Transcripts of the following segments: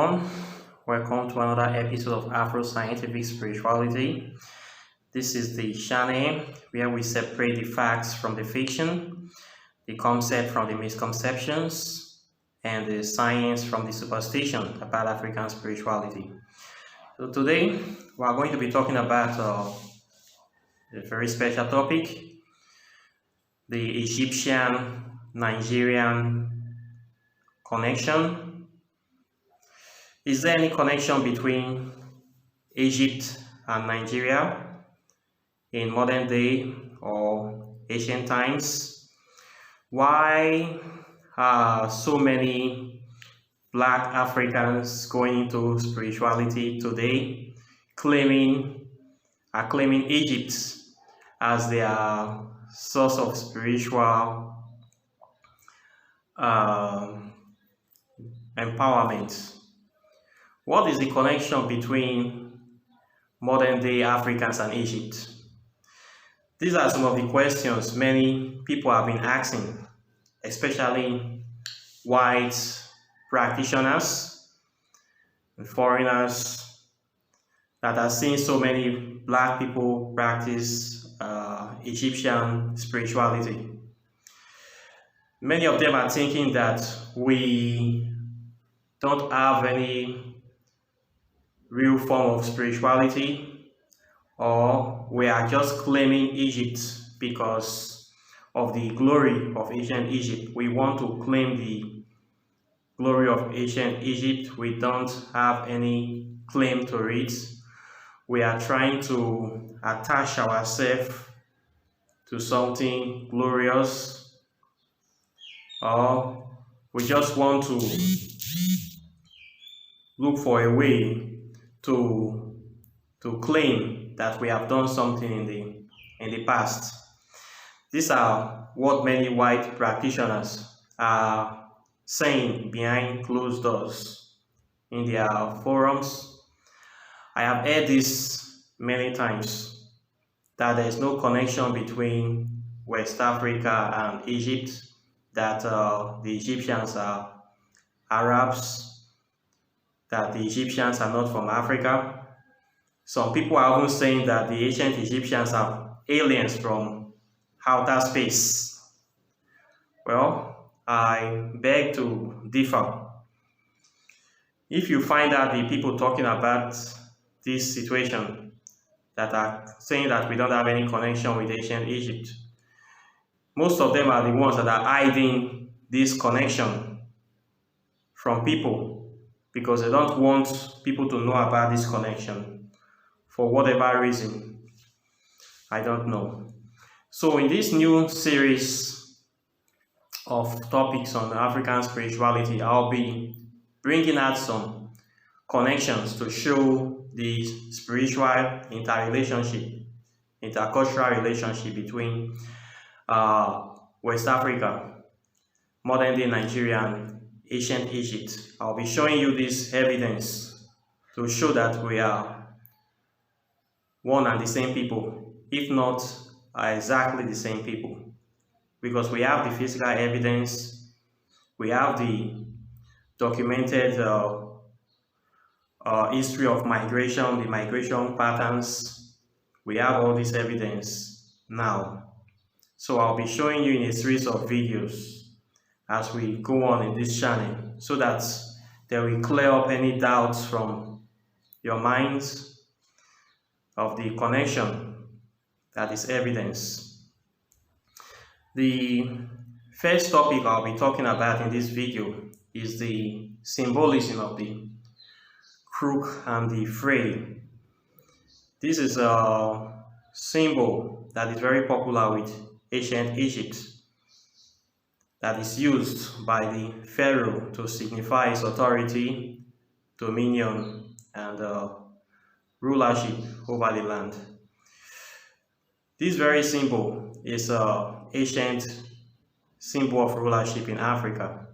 everyone. Welcome to another episode of Afro-Scientific Spirituality. This is the channel where we separate the facts from the fiction, the concept from the misconceptions, and the science from the superstition about African spirituality. So today, we are going to be talking about a very special topic, the Egyptian-Nigerian connection. Is there any connection between Egypt and Nigeria in modern day or ancient times? Why are so many Black Africans going into spirituality today, claiming Egypt as their source of spiritual empowerment? What is the connection between modern day Africans and Egypt? These are some of the questions many people have been asking, especially white practitioners and foreigners that are seeing so many Black people practice Egyptian spirituality. Many of them are thinking that we don't have any real form of spirituality, or we are just claiming Egypt because of the glory of ancient Egypt. We want to claim the glory of ancient Egypt. We don't have any claim to it. We are trying to attach ourselves to something glorious, or we just want to look for a way to claim that we have done something in the past. These are what many white practitioners are saying behind closed doors in their forums. I have heard this many times, that there is no connection between West Africa and Egypt, that the Egyptians are Arabs, that the Egyptians are not from Africa. Some people are even saying that the ancient Egyptians are aliens from outer space. Well, I beg to differ. If you find out the people talking about this situation that are saying that we don't have any connection with ancient Egypt, most of them are the ones that are hiding this connection from people, because they don't want people to know about this connection for whatever reason. I don't know. So in this new series of topics on African spirituality, I'll be bringing out some connections to show the spiritual interrelationship, intercultural relationship between West Africa, modern day Nigeria, and ancient Egypt. I'll be showing you this evidence to show that we are one and the same people, if not exactly the same people, because we have the physical evidence, we have the documented history of migration, the migration patterns. We have all this evidence now. So I'll be showing you in a series of videos as we go on in this channel, so that they will clear up any doubts from your minds of the connection that is evidence. The first topic I'll be talking about in this video is the symbolism of the crook and the flail. This is a symbol that is very popular with ancient Egypt, that is used by the Pharaoh to signify his authority, dominion, and rulership over the land. This very symbol is an ancient symbol of rulership in Africa.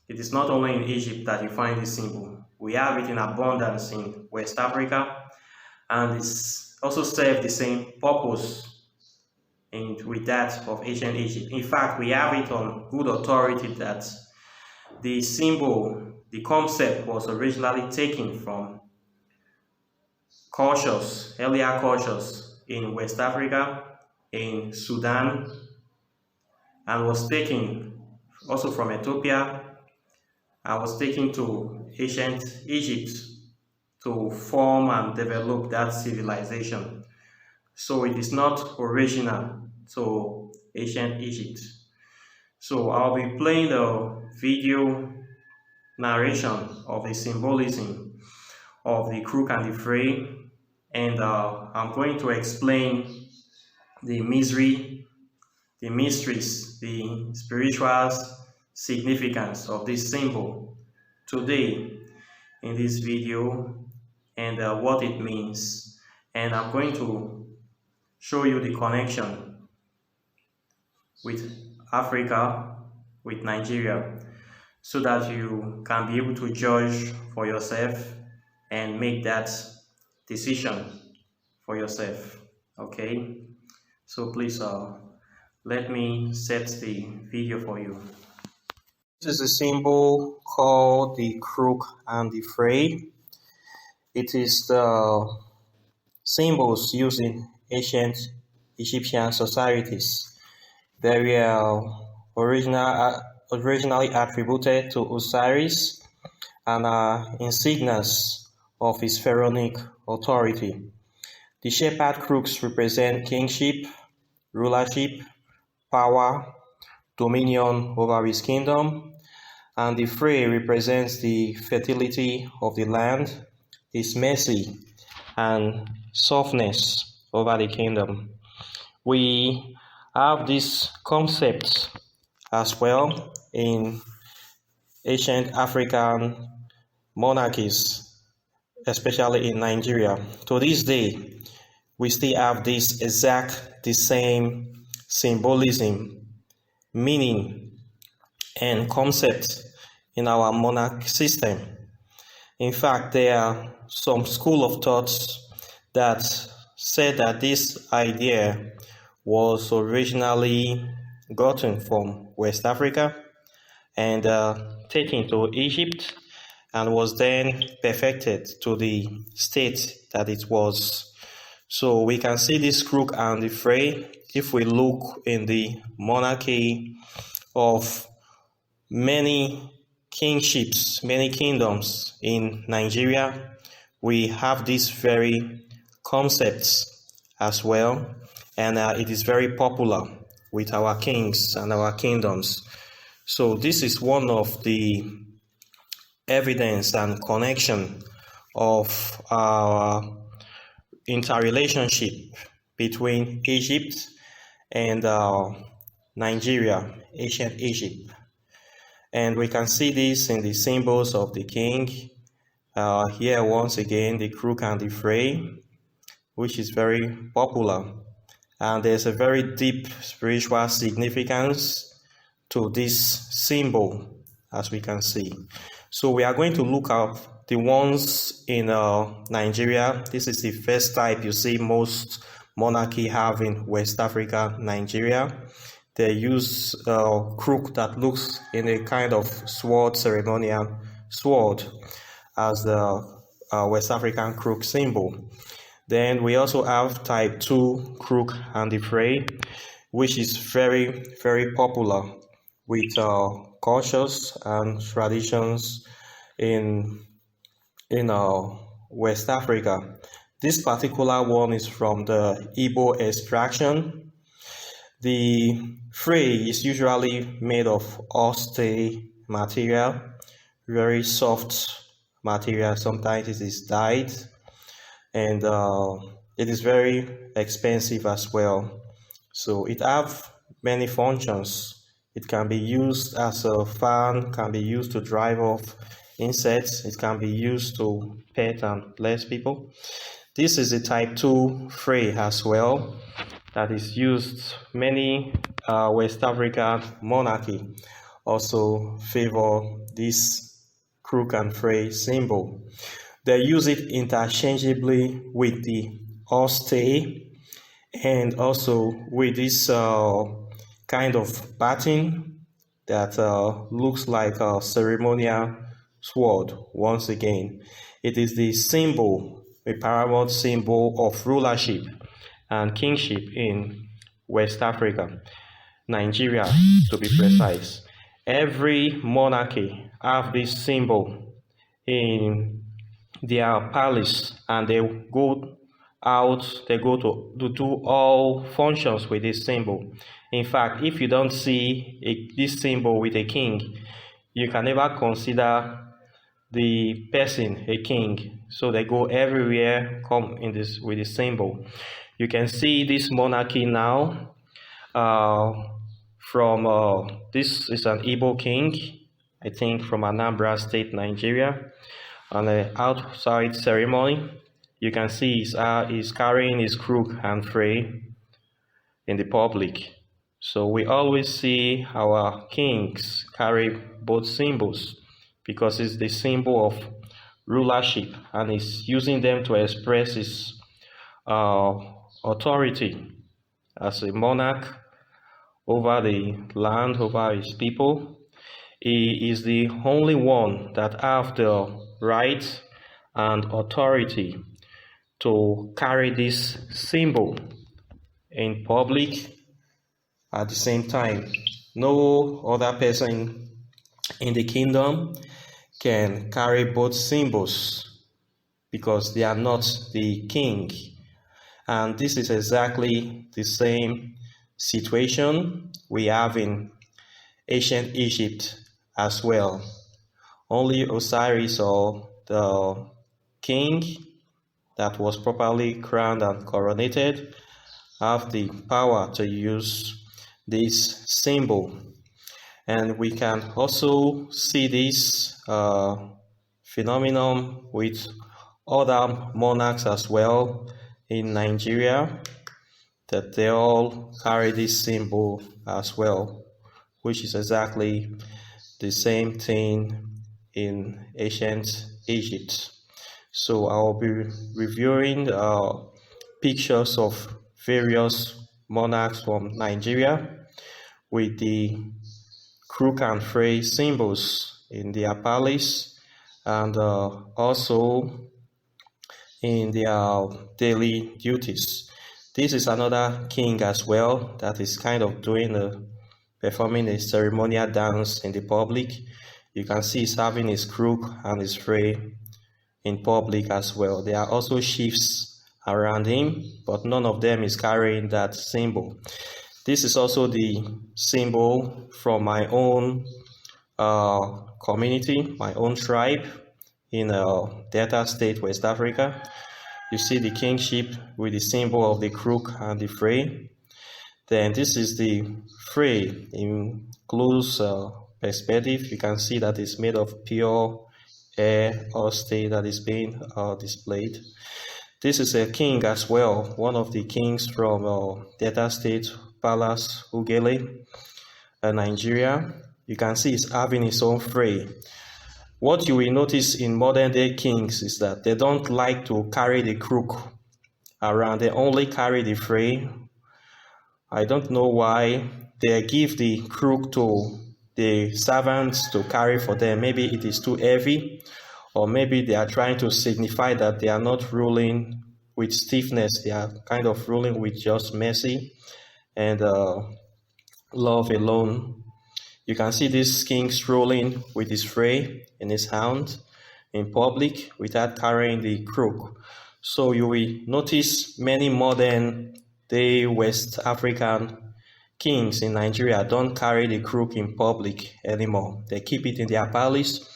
It is not only in Egypt that you find this symbol. We have it in abundance in West Africa, and it also serves the same purpose with that of ancient Egypt. In fact, we have it on good authority that the symbol, the concept was originally taken from earlier cultures in West Africa, in Sudan, and was taken also from Ethiopia, and was taken to ancient Egypt to form and develop that civilization. So it is not original to ancient Egypt. So I'll be playing the video narration of the symbolism of the crook and the fray, and I'm going to explain the mysteries, the spiritual significance of this symbol today in this video, and what it means. And I'm going to show you the connection with Africa, with Nigeria, so that you can be able to judge for yourself and make that decision for yourself. Okay, so please let me set the video for you. This is a symbol called the crook and the fray. It is the symbols used in ancient Egyptian societies. They were originally attributed to Osiris and are insignias of his pharaonic authority. The shepherd crooks represent kingship, rulership, power, dominion over his kingdom, and the fray represents the fertility of the land, his mercy, and softness over the kingdom. We have this concept as well in ancient African monarchies, especially in Nigeria. To this day, we still have the same symbolism, meaning, and concept in our monarch system. In fact, there are some school of thoughts that said that this idea was originally gotten from West Africa and taken to Egypt, and was then perfected to the state that it was. So we can see this crook and the fray if we look in the monarchy of many kingships, many kingdoms in Nigeria. We have these very concepts as well, and it is very popular with our kings and our kingdoms. So this is one of the evidence and connection of our interrelationship between Egypt and Nigeria, ancient Egypt. And we can see this in the symbols of the king. Here once again, the crook and the fray, which is very popular. And there's a very deep spiritual significance to this symbol, as we can see. So we are going to look at the ones in Nigeria. This is the first type you see most monarchy have in West Africa, Nigeria. They use a crook that looks in a kind of sword, ceremonial sword, as the West African crook symbol. Then we also have type 2 crook and the fray, which is very, very popular with cultures and traditions in West Africa. This particular one is from the Igbo extraction. The fray is usually made of horse-tail material, very soft material. Sometimes it is dyed, and it is very expensive as well. So it have many functions. It can be used as a fan, can be used to drive off insects, it can be used to pet and bless people. This is a type 2 fray as well that is used. Many West African monarchy also favor this crook and fray symbol. They use it interchangeably with the horse tail and also with this kind of pattern that looks like a ceremonial sword once again. It is the symbol, a paramount symbol of rulership and kingship in West Africa, Nigeria to be precise. Every monarchy have this symbol in their palace, and they go out, they go to do all functions with this symbol. In fact, if you don't see this symbol with a king, you can never consider the person a king. So they go everywhere, come in this with the symbol. You can see this monarchy now. This is an Igbo king, I think from Anambra State, Nigeria. On the outside ceremony, you can see he's carrying his crook and flail in the public. So we always see our kings carry both symbols because it's the symbol of rulership, and he's using them to express his authority as a monarch over the land, over his people. He is the only one that have the right and authority to carry this symbol in public. At the same time, no other person in the kingdom can carry both symbols because they are not the king. And this is exactly the same situation we have in ancient Egypt as well. Only Osiris, or the king that was properly crowned and coronated, have the power to use this symbol. And we can also see this phenomenon with other monarchs as well in Nigeria, that they all carry this symbol as well, which is exactly the same thing in ancient Egypt. So I'll be reviewing pictures of various monarchs from Nigeria with the crook and flail symbols in their palace, and also in their daily duties. This is another king as well that is kind of performing a ceremonial dance in the public. You can see he's having his crook and his flail in public as well. There are also chiefs around him, but none of them is carrying that symbol. This is also the symbol from my own community, my own tribe in Delta State, West Africa. You see the kingship with the symbol of the crook and the flail. Then this is the flail in close perspective. You can see that it's made of pure air or steel that is being displayed. This is a king as well, one of the kings from Delta State, Palace, Ugele, Nigeria. You can see he's having his own flail. What you will notice in modern day kings is that they don't like to carry the crook around. They only carry the flail. I don't know why. They give the crook to the servants to carry for them. Maybe it is too heavy, or maybe they are trying to signify that they are not ruling with stiffness. They are kind of ruling with just mercy and love alone. You can see this king strolling with his flail in his hand in public without carrying the crook. So you will notice many modern day West African kings in Nigeria don't carry the crook in public anymore. They keep it in their palace,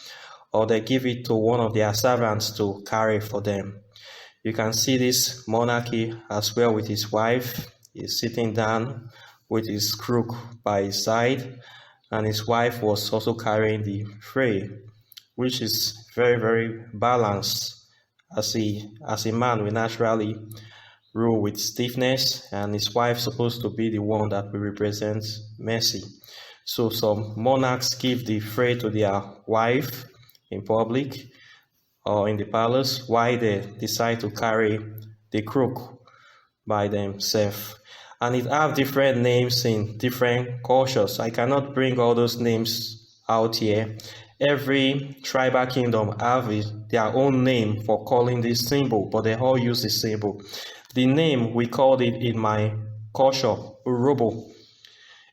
or they give it to one of their servants to carry for them. You can see this monarchy as well with his wife. He's sitting down with his crook by his side, and his wife was also carrying the flail, which is very, very balanced. As a man, we naturally rule with stiffness, and his wife is supposed to be the one that will represent mercy. So some monarchs give the flail to their wife in public or in the palace, while they decide to carry the crook by themselves. And it have different names in different cultures. I cannot bring all those names out here. Every tribal kingdom have their own name for calling this symbol, but they all use the symbol. The name we called it in my culture, Urobo,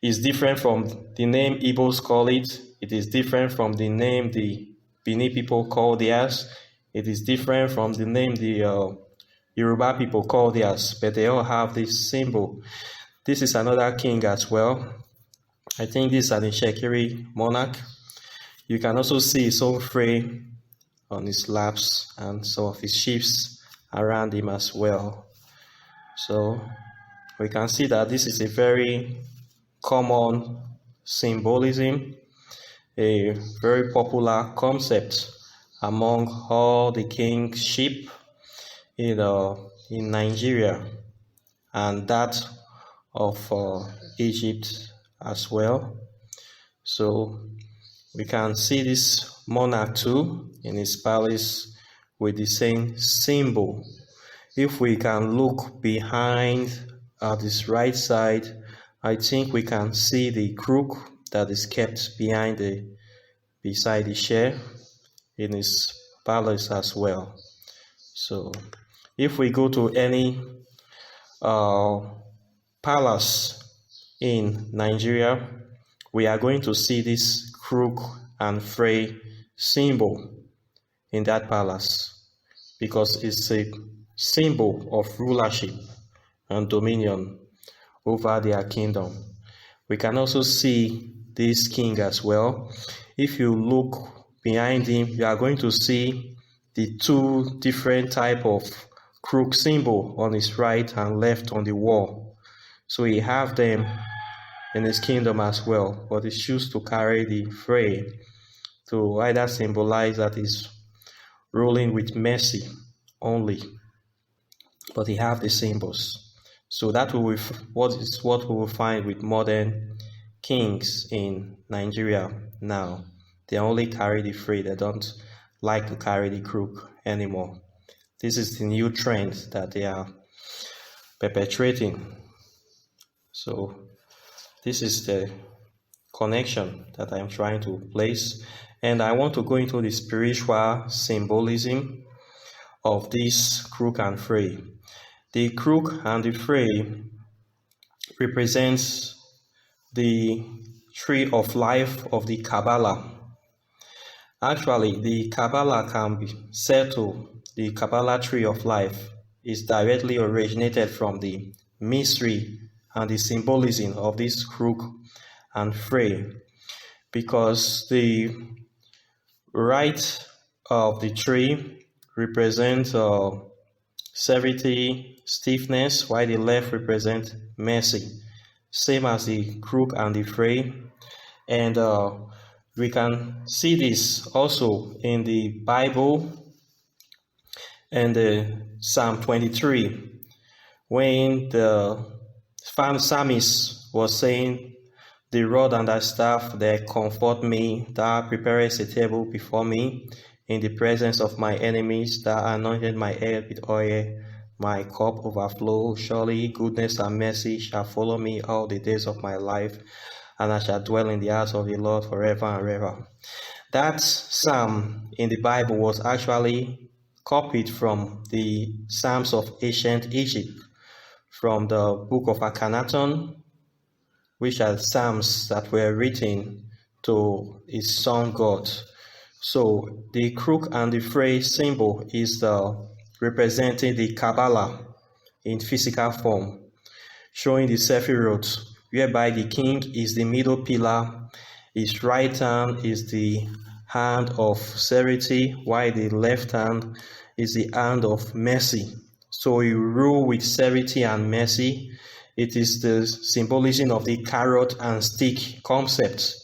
is different from the name Igbos call it. It is different from the name the Bini people call theirs. It is different from the name the Yoruba people call theirs, but they all have this symbol. This is another king as well. I think this is an Ishekiri monarch. You can also see his own frame on his laps and some of his chiefs around him as well. So we can see that this is a very common symbolism, a very popular concept among all the kingship in Nigeria and that of Egypt as well. So we can see this monarch too in his palace with the same symbol. If we can look behind at this right side, I think we can see the crook that is kept beside the chair in his palace as well. So if we go to any palace in Nigeria, we are going to see this Crook and Flail symbol in that palace because it's a symbol of rulership and dominion over their kingdom. We can also see this king as well. If you look behind him, you are going to see the two different type of crook symbol on his right and left on the wall. So he have them in his kingdom as well, but he chooses to carry the fray to either symbolize that he's ruling with mercy only, but he have the symbols. So that will be what we will find with modern kings in Nigeria now. They only carry the fray, they don't like to carry the crook anymore. This is the new trend that they are perpetrating. So this is the connection that I'm trying to place. And I want to go into the spiritual symbolism of this crook and fray. The crook and the fray represents the tree of life of the Kabbalah. Actually, the Kabbalah can be said to, the Kabbalah tree of life is directly originated from the mystery and the symbolism of this crook and fray, because the right of the tree represents severity, stiffness, while the left represents mercy, same as the crook and the fray. And we can see this also in the Bible and Psalm 23, when the psalmist was saying, "The rod and thy staff, they comfort me. Thou preparest a table before me in the presence of my enemies. Thou anointed my head with oil, my cup overflows. Surely goodness and mercy shall follow me all the days of my life, and I shall dwell in the house of the Lord forever and ever." That psalm in the Bible was actually copied from the Psalms of ancient Egypt, from the book of Akhenaton, which are psalms that were written to his sun god. So the crook and the fray symbol is representing the Kabbalah in physical form, showing the Sephiroth, whereby the king is the middle pillar, his right hand is the hand of severity, while the left hand is the hand of mercy. So you rule with severity and mercy. It is the symbolism of the carrot and stick concept,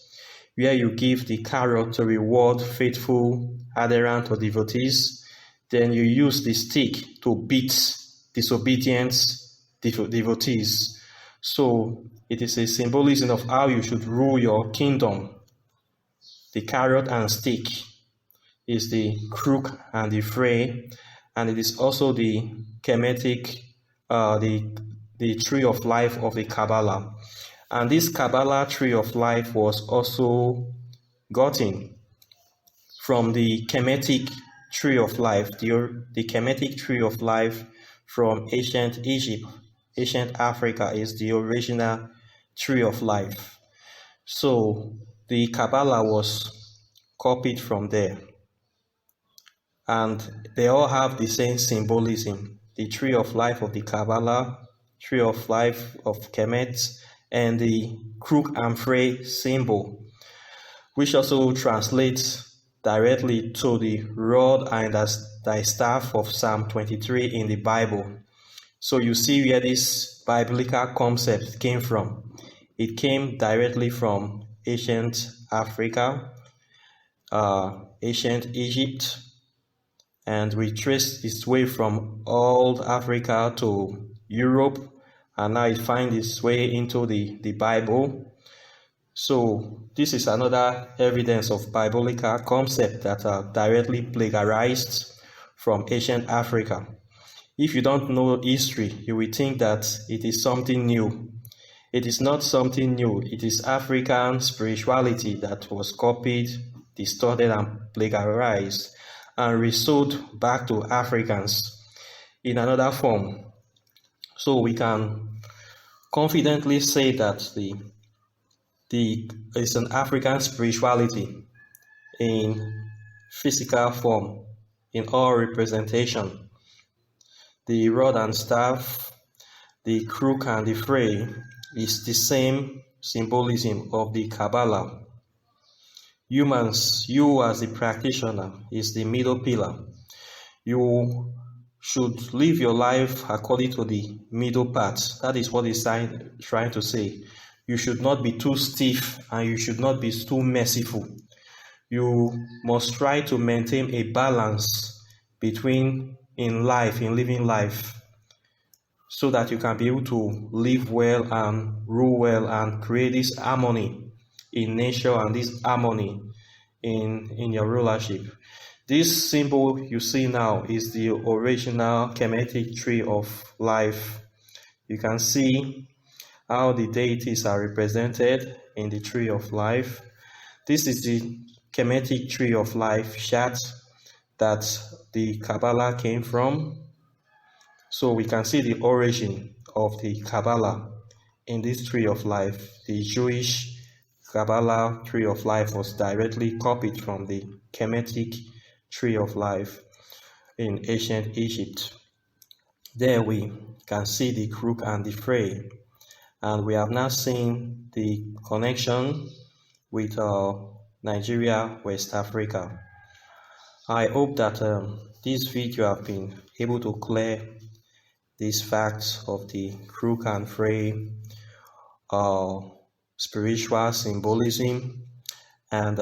where you give the carrot to reward faithful adherent or devotees, then you use the stick to beat disobedient devotees. So it is a symbolism of how you should rule your kingdom. The carrot and stick is the crook and the fray, and it is also the Kemetic, the tree of life of the Kabbalah. And this Kabbalah tree of life was also gotten from the Kemetic tree of life, the Kemetic tree of life from ancient Egypt, ancient Africa is the original tree of life. So the Kabbalah was copied from there, and they all have the same symbolism. The tree of life of the Kabbalah, tree of life of Kemet, and the Crook and Flail symbol, which also translates directly to the rod and thy staff of Psalm 23 in the Bible. So you see where this biblical concept came from. It came directly from ancient Africa, ancient Egypt, and we traced its way from old Africa to Europe, and now it finds its way into the Bible. So this is another evidence of biblical concept that are directly plagiarized from ancient Africa. If you don't know history, you will think that it is something new. It is not something new. It is African spirituality that was copied, distorted, and plagiarized, and resold back to Africans in another form. So we can confidently say that it's an African spirituality in physical form, in all representation. The rod and staff, the crook and the fray is the same symbolism of the Kabbalah. Humans, you as the practitioner, is the middle pillar. You should live your life according to the middle path. That is what he's trying to say. You should not be too stiff and you should not be too merciful. You must try to maintain a balance between in living life, so that you can be able to live well and rule well and create this harmony in nature and this harmony in your rulership. This symbol you see now is the original Kemetic tree of life. You can see how the deities are represented in the tree of life. This is the Kemetic tree of life chart that the Kabbalah came from. So we can see the origin of the Kabbalah in this tree of life. The Jewish Kabbalah tree of life was directly copied from the Kemetic tree of life in ancient Egypt. There we can see the crook and the fray, and we have now seen the connection with Nigeria, West Africa. I hope that this video have been able to clear these facts of the crook and fray, spiritual symbolism, and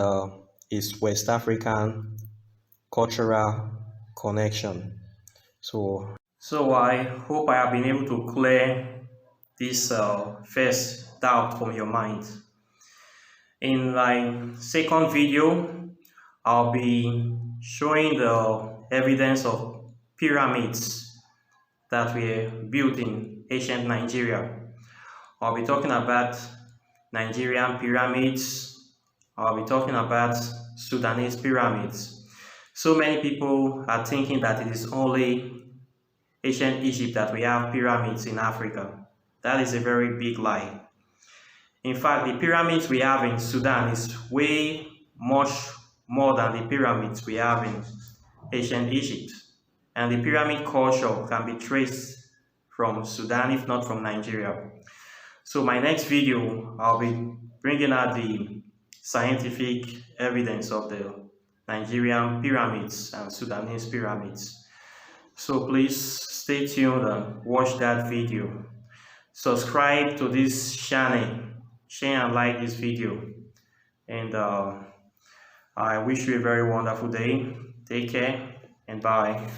its West African cultural connection. So I hope I have been able to clear this first doubt from your mind. In my second video, I'll be showing the evidence of pyramids that were built in ancient Nigeria. I'll be talking about Nigerian pyramids. I'll be talking about Sudanese pyramids. So many people are thinking that it is only ancient Egypt that we have pyramids in Africa. That is a very big lie. In fact, the pyramids we have in Sudan is way much more than the pyramids we have in ancient Egypt. And the pyramid culture can be traced from Sudan, if not from Nigeria. So my next video, I'll be bringing out the scientific evidence of the Nigerian pyramids and Sudanese pyramids. So please stay tuned and watch that video. Subscribe to this channel, share and like this video. And I wish you a very wonderful day. Take care and bye.